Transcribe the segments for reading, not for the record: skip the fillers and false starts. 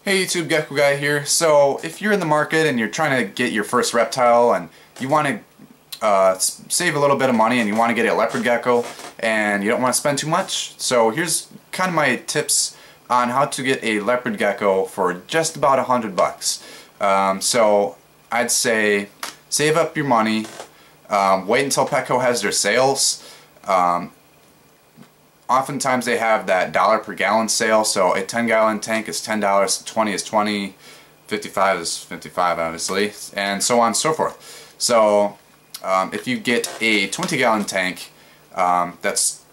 Hey YouTube, Gecko Guy here. So if you're in the market and you're trying to get your first reptile and you want to save a little bit of money and you want to get a leopard gecko and you don't want to spend too much, so here's kind of my tips on how to get a leopard gecko for just about $100. So I'd say save up your money, wait until Petco has their sales. Oftentimes they have that $1 per gallon sale, so a 10-gallon tank is $10, 20 is 20, 55 is 55 obviously, and so on and so forth. So if you get a 20-gallon tank, that's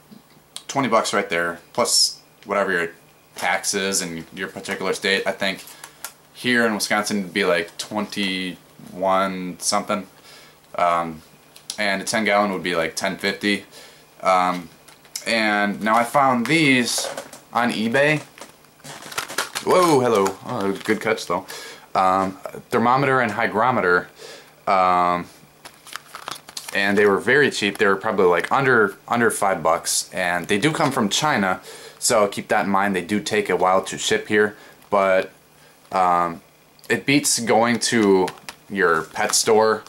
$20 right there, plus whatever your taxes in your particular state. I think here in Wisconsin it'd be like 21 something, and a 10-gallon would be like $10.50. And now I found these on eBay. Whoa, hello. Oh, good catch though. Thermometer and hygrometer. And they were very cheap. They were probably like under $5, and they do come from China, so keep that in mind. They do take a while to ship here, but it beats going to your pet store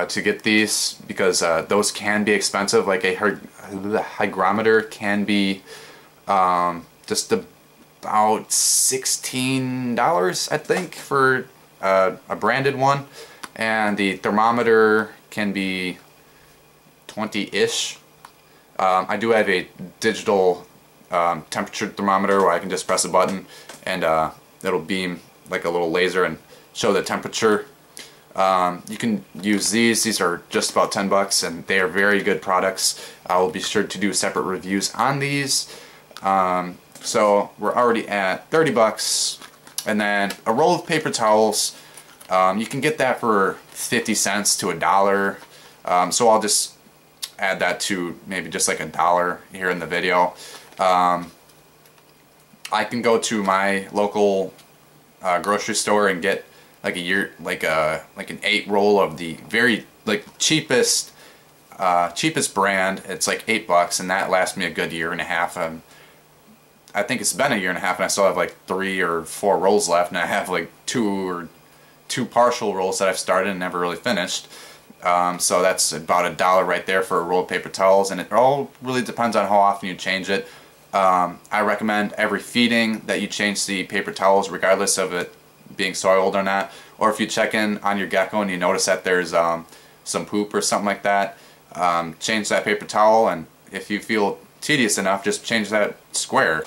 to get these, because those can be expensive. Like a hygrometer can be just about $16, I think, for a branded one, and the thermometer can be 20-ish. I do have a digital temperature thermometer where I can just press a button and it'll beam like a little laser and show the temperature. You can use these are just about $10 and they are very good products. I will be sure to do separate reviews on these. So we're already at $30, and then a roll of paper towels, you can get that for 50 cents to $1. So I'll just add that to maybe just like $1 here in the video. I can go to my local grocery store and get like an 8 roll of the very cheapest brand. It's like $8, and that lasts me a good year and a half. I think it's been a year and a half, and I still have like 3 or 4 rolls left, and I have like two partial rolls that I've started and never really finished. So that's about $1 right there for a roll of paper towels, and it all really depends on how often you change it. I recommend every feeding that you change the paper towels, regardless of it being soiled or not. Or if you check in on your gecko and you notice that there's some poop or something like that, change that paper towel, and if you feel tedious enough, just change that square.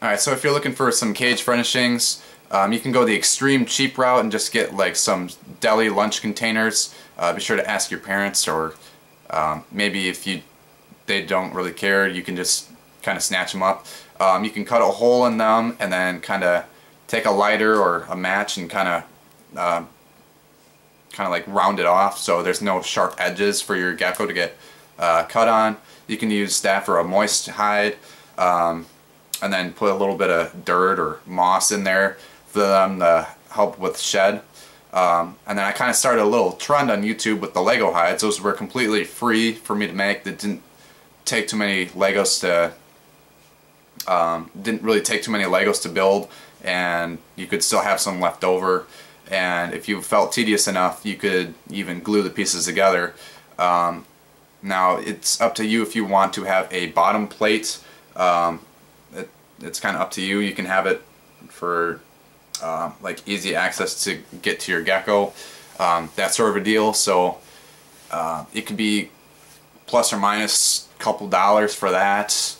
Alright, so if you're looking for some cage furnishings, you can go the extreme cheap route and just get like some deli lunch containers. Be sure to ask your parents, or maybe if they don't really care, you can just kind of snatch them up. You can cut a hole in them and then kind of take a lighter or a match and kind of like round it off so there's no sharp edges for your gecko to get cut on. You can use that for a moist hide, and then put a little bit of dirt or moss in there for them to help with shed. And then I kind of started a little trend on YouTube with the Lego hides. Those were completely free for me to make. That didn't take too many Legos to build, and you could still have some left over. And if you felt tedious enough, you could even glue the pieces together. Now it's up to you if you want to have a bottom plate. It's kind of up to you. You can have it for like easy access to get to your gecko, that sort of a deal. So it could be plus or minus a couple dollars for that.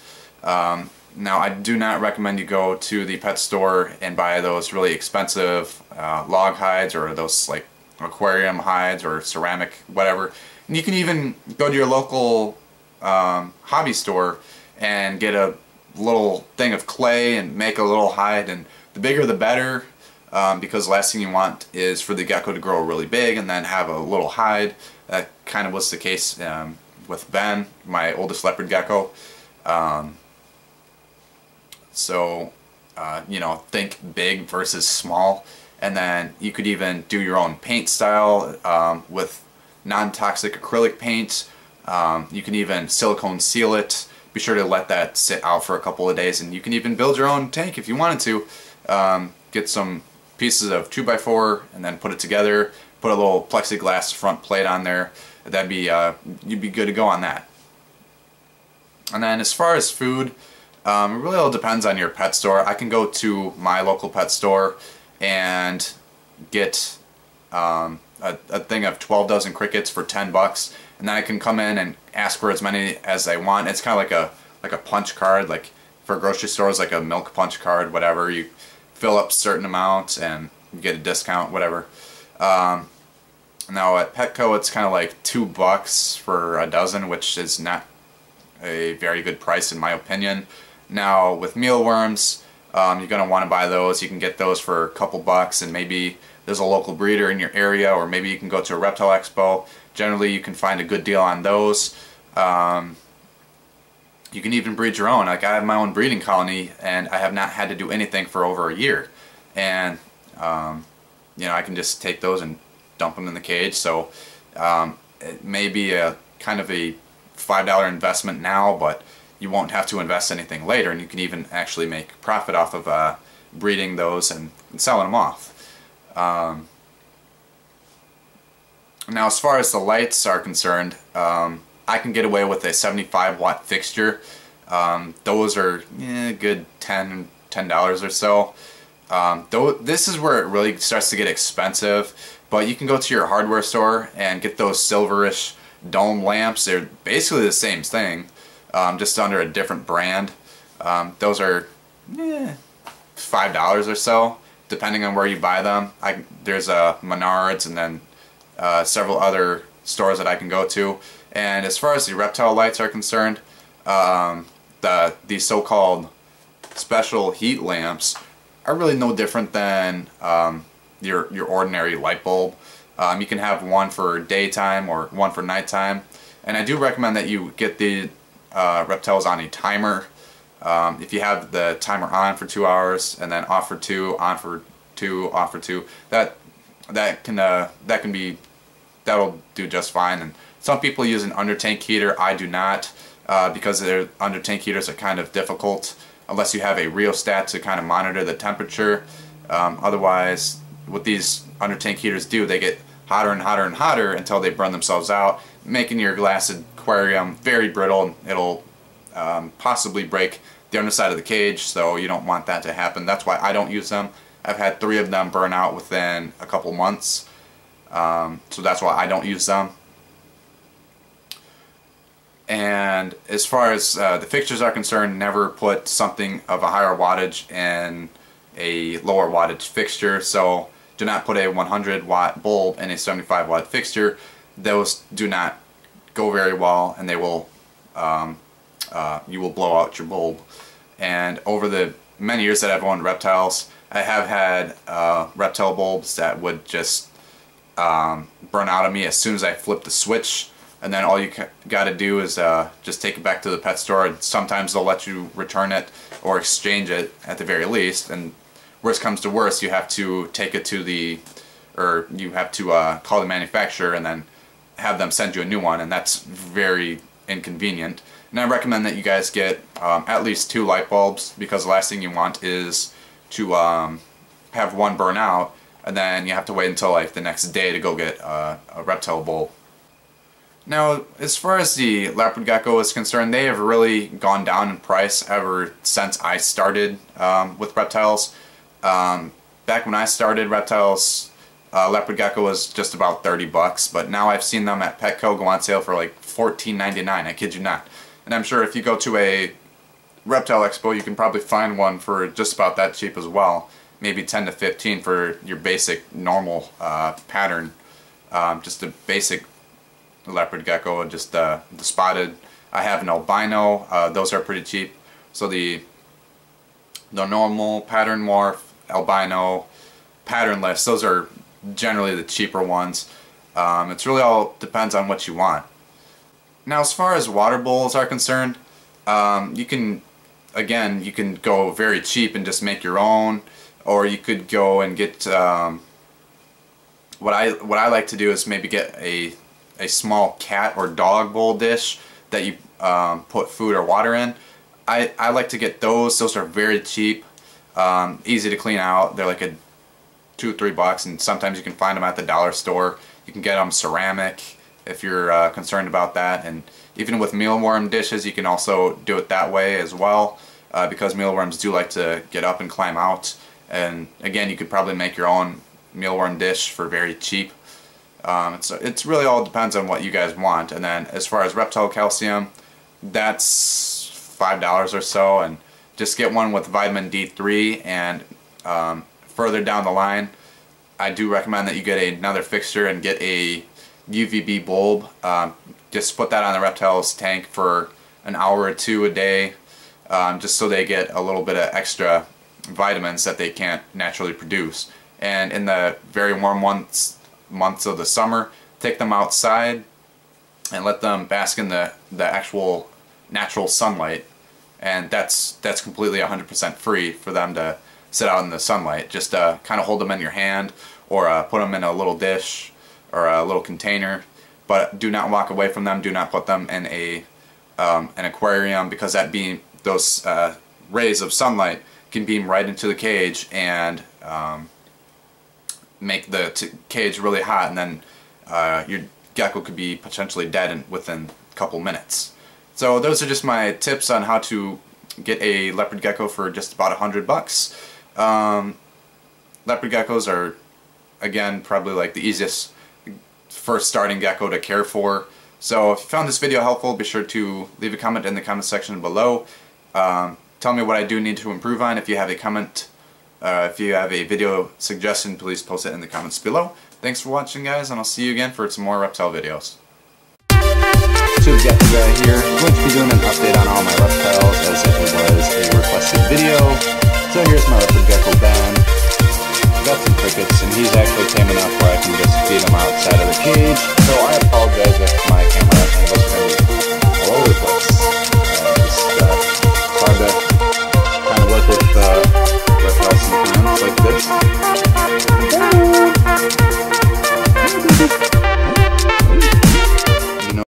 Now I do not recommend you go to the pet store and buy those really expensive log hides, or those like aquarium hides or ceramic whatever. And you can even go to your local hobby store and get a little thing of clay and make a little hide, and the bigger the better, because the last thing you want is for the gecko to grow really big and then have a little hide. That kind of was the case with Ben, my oldest leopard gecko. So you know, think big versus small. And then you could even do your own paint style with non-toxic acrylic paint. You can even silicone seal it, be sure to let that sit out for a couple of days, and you can even build your own tank if you wanted to. Get some pieces of 2x4 and then put it together, put a little plexiglass front plate on there. That'd be you'd be good to go on that. And then as far as food, it really all depends on your pet store. I can go to my local pet store and get a thing of 12 dozen crickets for 10 bucks, and then I can come in and ask for as many as I want. It's kind of like a punch card, like for grocery stores, like a milk punch card, whatever. You fill up a certain amount and you get a discount, whatever. Now at Petco, it's kind of like $2 for a dozen, which is not a very good price in my opinion. Now with mealworms, you're going to want to buy those. You can get those for a couple bucks, and maybe there's a local breeder in your area, or maybe you can go to a reptile expo. Generally you can find a good deal on those. You can even breed your own. Like I have my own breeding colony, and I have not had to do anything for over a year. And you know, I can just take those and dump them in the cage. So it may be a kind of a $5 investment now, but you won't have to invest anything later, and you can even actually make profit off of breeding those and selling them off. Now as far as the lights are concerned, I can get away with a 75-watt fixture. Those are good $10 or so. This is where it really starts to get expensive, but you can go to your hardware store and get those silverish dome lamps. They're basically the same thing, just under a different brand. Those are $5 or so, depending on where you buy them. There's Menards and then several other stores that I can go to. And as far as the reptile lights are concerned, these so-called special heat lamps are really no different than your ordinary light bulb. You can have one for daytime or one for nighttime, and I do recommend that you get the reptiles on a timer. If you have the timer on for 2 hours and then off for 2, on for 2, off for 2, that'll do just fine. And some people use an under tank heater. I do not, because their under tank heaters are kind of difficult unless you have a rheostat to kind of monitor the temperature. Otherwise, what these under tank heaters do, they get hotter and hotter and hotter until they burn themselves out, making your glass aquarium very brittle. It'll possibly break the underside of the cage, so you don't want that to happen. That's why I don't use them. I've had 3 of them burn out within a couple months, so that's why I don't use them. And as far as the fixtures are concerned, never put something of a higher wattage in a lower wattage fixture. So do not put a 100-watt bulb in a 75-watt fixture. Those do not go very well, and they will you will blow out your bulb. And over the many years that I've owned reptiles, I have had reptile bulbs that would just burn out on me as soon as I flip the switch. And then all you got to do is just take it back to the pet store, and sometimes they'll let you return it or exchange it at the very least. And worst comes to worst, you have to take it to call the manufacturer and then have them send you a new one, and that's very inconvenient. And I recommend that you guys get at least 2 light bulbs, because the last thing you want is to have one burn out, and then you have to wait until like the next day to go get a reptile bulb. Now, as far as the Leopard Gecko is concerned, they have really gone down in price ever since I started with reptiles. Back when I started reptiles, Leopard Gecko was just about 30 bucks, but now I've seen them at Petco go on sale for like $14.99, I kid you not. And I'm sure if you go to a reptile expo, you can probably find one for just about that cheap as well. Maybe 10 to 15 for your basic normal pattern, just a basic Leopard Gecko, just the spotted. I have an albino, those are pretty cheap. So the normal pattern morph, albino, patternless, those are generally the cheaper ones. It's really all depends on what you want. Now as far as water bowls are concerned, you can go very cheap and just make your own, or you could go and get what I like to do is maybe get a small cat or dog bowl dish that you put food or water in. I like to get those. Those are very cheap, easy to clean out. They're like a $2 or $3, and sometimes you can find them at the dollar store. You can get them ceramic if you're concerned about that, and even with mealworm dishes you can also do it that way as well, because mealworms do like to get up and climb out. And again, you could probably make your own mealworm dish for very cheap. It's really all depends on what you guys want. And then as far as reptile calcium, that's $5 or so, and just get one with vitamin D3. And further down the line, I do recommend that you get another fixture and get a UVB bulb. Just put that on the reptile's tank for an hour or two a day, just so they get a little bit of extra vitamins that they can't naturally produce. And in the very warm months of the summer, take them outside and let them bask in the actual natural sunlight, and that's completely 100% free for them to sit out in the sunlight. Just kind of hold them in your hand, or put them in a little dish or a little container, but do not walk away from them. Do not put them in an aquarium, because those rays of sunlight can beam right into the cage and make the cage really hot, and then your gecko could be potentially dead within a couple minutes. So those are just my tips on how to get a leopard gecko for just about $100. Leopard geckos are, again, probably like the easiest first starting gecko to care for. So if you found this video helpful, be sure to leave a comment in the comment section below. Tell me what I do need to improve on. If you have a comment, if you have a video suggestion, please post it in the comments below. Thanks for watching, guys, and I'll see you again for some more reptile videos. UVB Gecko guy here. I'm going to be doing an update on all my reptiles, as it was a requested video. So here's my Leopard Gecko Ben. Got some crickets, and he's actually tame enough where I can just feed him outside of the cage.